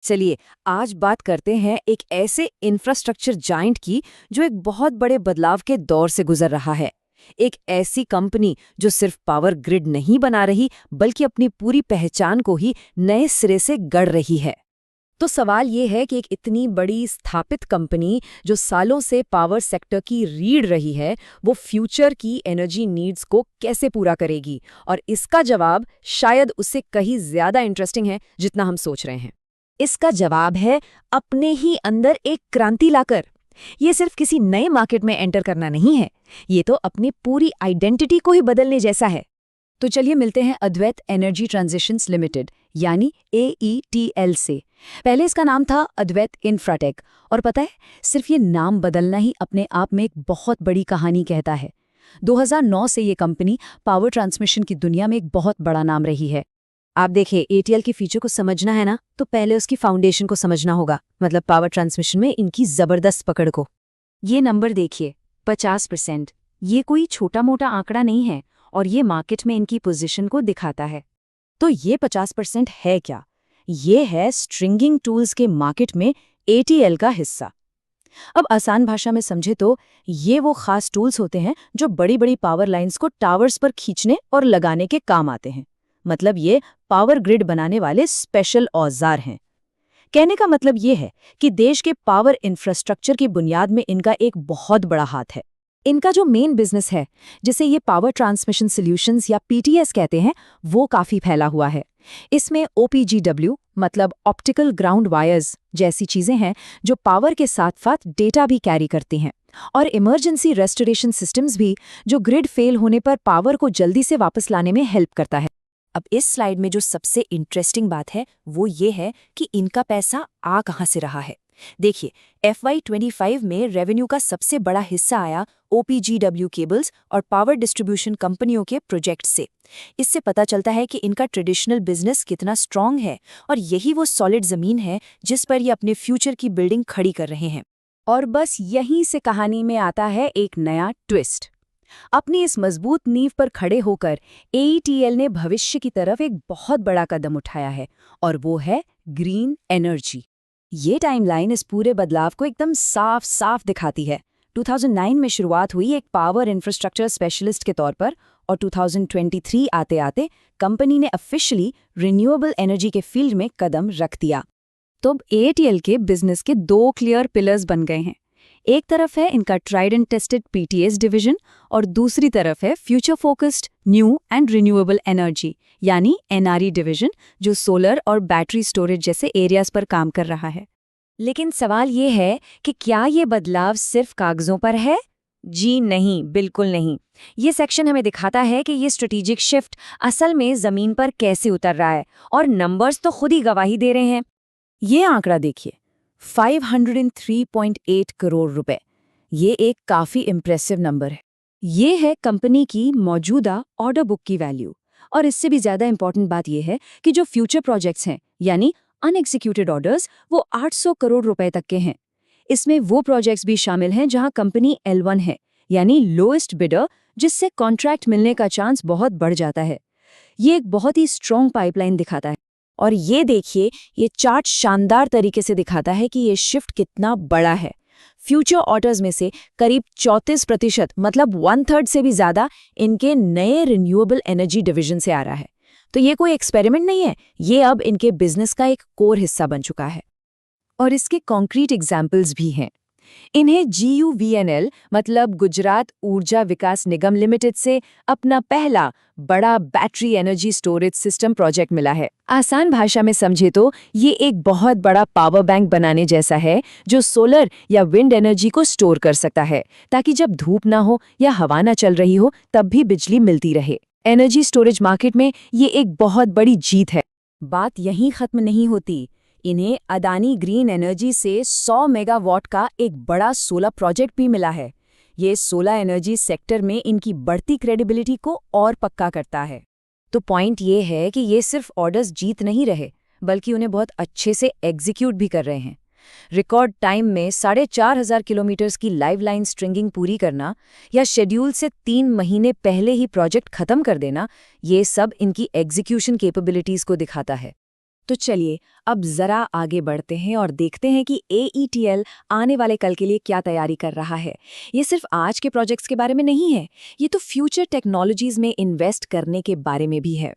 चलिए, आज बात करते हैं एक ऐसे इंफ्रास्ट्रक्चर जायंट की जो एक बहुत बड़े बदलाव के दौर से गुजर रहा है। एक ऐसी कंपनी जो सिर्फ पावर ग्रिड नहीं बना रही बल्कि अपनी पूरी पहचान को ही नए सिरे से गढ़ रही है। तो सवाल ये है कि एक इतनी बड़ी स्थापित कंपनी जो सालों से पावर सेक्टर की रीढ़ रही है, वो फ्यूचर की एनर्जी नीड्स को कैसे पूरा करेगी? और इसका जवाब शायद उससे कहीं ज्यादा इंटरेस्टिंग है जितना हम सोच रहे हैं। इसका जवाब है अपने ही अंदर एक क्रांति लाकर। ये सिर्फ किसी नए मार्केट में एंटर करना नहीं है, ये तो अपनी पूरी आइडेंटिटी को ही बदलने जैसा है। तो चलिए मिलते हैं अद्वैत एनर्जी ट्रांजिशंस लिमिटेड यानी AETL से। पहले इसका नाम था अद्वैत इंफ्राटेक, और पता है, सिर्फ ये नाम बदलना ही अपने आप में एक बहुत बड़ी कहानी कहता है। 2009 से ये कंपनी पावर ट्रांसमिशन की दुनिया में एक बहुत बड़ा नाम रही है। आप देखिए, ATL के फीचर को समझना है ना, तो पहले उसकी फाउंडेशन को समझना होगा, मतलब पावर ट्रांसमिशन में इनकी जबरदस्त पकड़ को। ये नंबर देखिए, 50%। ये कोई छोटा मोटा आंकड़ा नहीं है, और ये मार्केट में इनकी पोजीशन को दिखाता है। तो ये 50% है क्या? ये है स्ट्रिंगिंग टूल्स के मार्केट में ATL का हिस्सा। अब आसान भाषा में समझे तो ये वो खास टूल्स होते हैं जो बड़ी बड़ी पावर लाइंस को टावर्स पर खींचने और लगाने के काम आते हैं। मतलब ये पावर ग्रिड बनाने वाले स्पेशल औजार हैं। कहने का मतलब ये है कि देश के पावर इंफ्रास्ट्रक्चर की बुनियाद में इनका एक बहुत बड़ा हाथ है। इनका जो मेन बिजनेस है, जिसे ये पावर ट्रांसमिशन सॉल्यूशंस या PTS कहते हैं, वो काफी फैला हुआ है। इसमें OPGW मतलब ऑप्टिकल ग्राउंड वायर्स जैसी चीजें हैं जो पावर के साथ साथ डेटा भी कैरी करती हैं, और इमरजेंसी रेस्टोरेशन सिस्टम्स भी, जो ग्रिड फेल होने पर पावर को जल्दी से वापस लाने में हेल्प करता है। अब इस स्लाइड में जो सबसे इंटरेस्टिंग बात है वो ये है कि इनका पैसा आ कहाँ से रहा है। देखिए, FY25 में रेवेन्यू का सबसे बड़ा हिस्सा आया OPGW केबल्स और पावर डिस्ट्रीब्यूशन कंपनियों के प्रोजेक्ट से। इससे पता चलता है कि इनका ट्रेडिशनल बिजनेस कितना स्ट्रांग है, और यही वो सॉलिड जमीन है जिस पर ये अपने फ्यूचर की बिल्डिंग खड़ी कर रहे हैं। और बस यहीं से कहानी में आता है एक नया ट्विस्ट। अपनी इस मजबूत नींव पर खड़े होकर AETL ने भविष्य की तरफ एक बहुत बड़ा कदम उठाया है, और वो है ग्रीन एनर्जी। ये टाइमलाइन इस पूरे बदलाव को एकदम साफ साफ दिखाती है। 2009 में शुरुआत हुई एक पावर इंफ्रास्ट्रक्चर स्पेशलिस्ट के तौर पर, और 2023 आते आते कंपनी ने ऑफिशियली रिन्यूएबल एनर्जी के फील्ड में कदम रख दिया। तो अब AETL के बिजनेस के दो क्लियर पिलर्स बन गए हैं। एक तरफ है इनका tried and tested PTS division, और दूसरी तरफ है future focused new and renewable energy यानी NRE डिवीजन, जो सोलर और बैटरी स्टोरेज जैसे एरियाज पर काम कर रहा है। लेकिन सवाल ये है कि क्या ये बदलाव सिर्फ कागजों पर है? जी नहीं, बिल्कुल नहीं। ये सेक्शन हमें दिखाता है कि ये स्ट्रेटेजिक शिफ्ट असल में जमीन पर कैसे उतर रहा है, और नंबर्स तो खुद ही गवाही दे रहे हैं। ये आंकड़ा देखिए, 503.8 करोड़ रुपए। ये एक काफी इम्प्रेसिव नंबर है। ये है कंपनी की मौजूदा ऑर्डर बुक की वैल्यू। और इससे भी ज्यादा इंपॉर्टेंट बात यह है कि जो फ्यूचर प्रोजेक्ट्स हैं यानी अनएक्सिक्यूटेड ऑर्डर्स, वो 800 करोड़ रुपए तक के हैं। इसमें वो प्रोजेक्ट्स भी शामिल हैं जहां कंपनी L1 है, यानी लोएस्ट बिडर, जिससे कॉन्ट्रैक्ट मिलने का चांस बहुत बढ़ जाता है। ये एक बहुत ही स्ट्रॉन्ग पाइपलाइन दिखाता है। और ये देखिए, ये चार्ट शानदार तरीके से दिखाता है कि ये शिफ्ट कितना बड़ा है। फ्यूचर ऑर्डर्स में से करीब 34%, मतलब 1/3 से भी ज्यादा, इनके नए रिन्यूएबल एनर्जी डिवीजन से आ रहा है। तो ये कोई एक्सपेरिमेंट नहीं है, ये अब इनके बिजनेस का एक कोर हिस्सा बन चुका है। और इसके कॉन्क्रीट एग्जाम्पल्स भी हैं। इन्हें GUVNL मतलब गुजरात ऊर्जा विकास निगम लिमिटेड से अपना पहला बड़ा battery energy storage system project मिला है। आसान भाषा में समझे तो ये एक बहुत बड़ा पावर बैंक बनाने जैसा है, जो सोलर या विंड एनर्जी को स्टोर कर सकता है, ताकि जब धूप ना हो या हवा ना चल रही हो तब भी बिजली मिलती रहे। एनर्जी स्टोरेज मार्केट में ये एक बहुत बड़ी जीत है। बात यहीं खत्म नहीं होती। इन्हें अदानी ग्रीन एनर्जी से 100 मेगावाट का एक बड़ा सोलर प्रोजेक्ट भी मिला है। ये सोलर एनर्जी सेक्टर में इनकी बढ़ती क्रेडिबिलिटी को और पक्का करता है। तो पॉइंट ये है कि ये सिर्फ ऑर्डर्स जीत नहीं रहे, बल्कि उन्हें बहुत अच्छे से एग्जीक्यूट भी कर रहे हैं। रिकॉर्ड टाइम में 4,500 किलोमीटर्स की लाइव लाइन स्ट्रिंगिंग पूरी करना, या शेड्यूल से 3 महीने पहले ही प्रोजेक्ट खत्म कर देना, ये सब इनकी एग्जीक्यूशन कैपेबिलिटीज को दिखाता है। तो चलिए अब जरा आगे बढ़ते हैं और देखते हैं कि AETL आने वाले कल के लिए क्या तैयारी कर रहा है। ये सिर्फ आज के प्रोजेक्ट्स के बारे में नहीं है, ये तो फ्यूचर टेक्नोलॉजीज में इन्वेस्ट करने के बारे में भी है।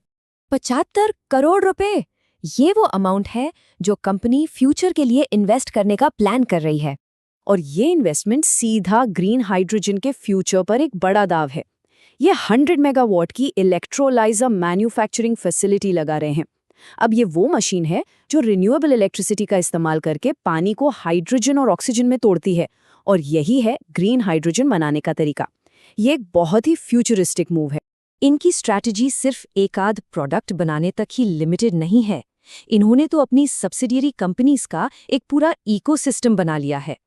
75 करोड़ रुपए, ये वो अमाउंट है जो कंपनी फ्यूचर के लिए इन्वेस्ट करने का प्लान कर रही है। और ये इन्वेस्टमेंट सीधा ग्रीन हाइड्रोजन के फ्यूचर पर एक बड़ा दाव है। ये 100 मेगावाट की इलेक्ट्रोलाइजर मैन्युफैक्चरिंग फैसिलिटी लगा रहे हैं। अब ये वो मशीन है जो रिन्यूएबल इलेक्ट्रिसिटी का इस्तेमाल करके पानी को हाइड्रोजन और ऑक्सीजन में तोड़ती है, और यही है ग्रीन हाइड्रोजन बनाने का तरीका। ये एक बहुत ही फ्यूचरिस्टिक मूव है। इनकी स्ट्रैटेजी सिर्फ एक आध प्रोडक्ट बनाने तक ही लिमिटेड नहीं है। इन्होंने तो अपनी सब्सिडियरी कंपनीज का एक पूरा इकोसिस्टम बना लिया है।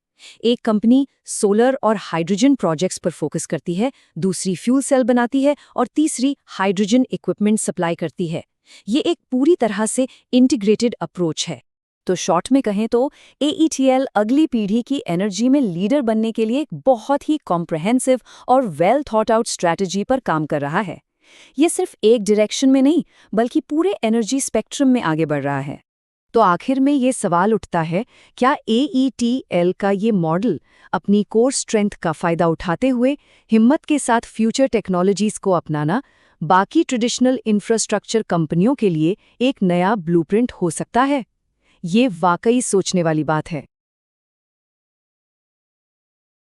एक कंपनी सोलर और हाइड्रोजन प्रोजेक्ट्स पर फोकस करती है, दूसरी फ्यूल सेल बनाती है और तीसरी हाइड्रोजन इक्विपमेंट सप्लाई करती है। ये एक पूरी तरह से इंटीग्रेटेड अप्रोच है। तो शॉर्ट में कहें तो AETL अगली पीढ़ी की एनर्जी में लीडर बनने के लिए एक बहुत ही कॉम्प्रहेंसिव और वेल थॉट आउट स्ट्रैटेजी पर काम कर रहा है। ये सिर्फ एक डायरेक्शन में नहीं, बल्कि पूरे एनर्जी स्पेक्ट्रम में आगे बढ़ रहा है। तो आखिर में ये सवाल उठता है, क्या AETL का ये मॉडल अपनी कोर स्ट्रेंथ का फायदा उठाते हुए हिम्मत के साथ फ्यूचर टेक्नोलॉजीज को अपनाना बाकी ट्रेडिशनल इंफ्रास्ट्रक्चर कंपनियों के लिए एक नया ब्लूप्रिंट हो सकता है? ये वाकई सोचने वाली बात है।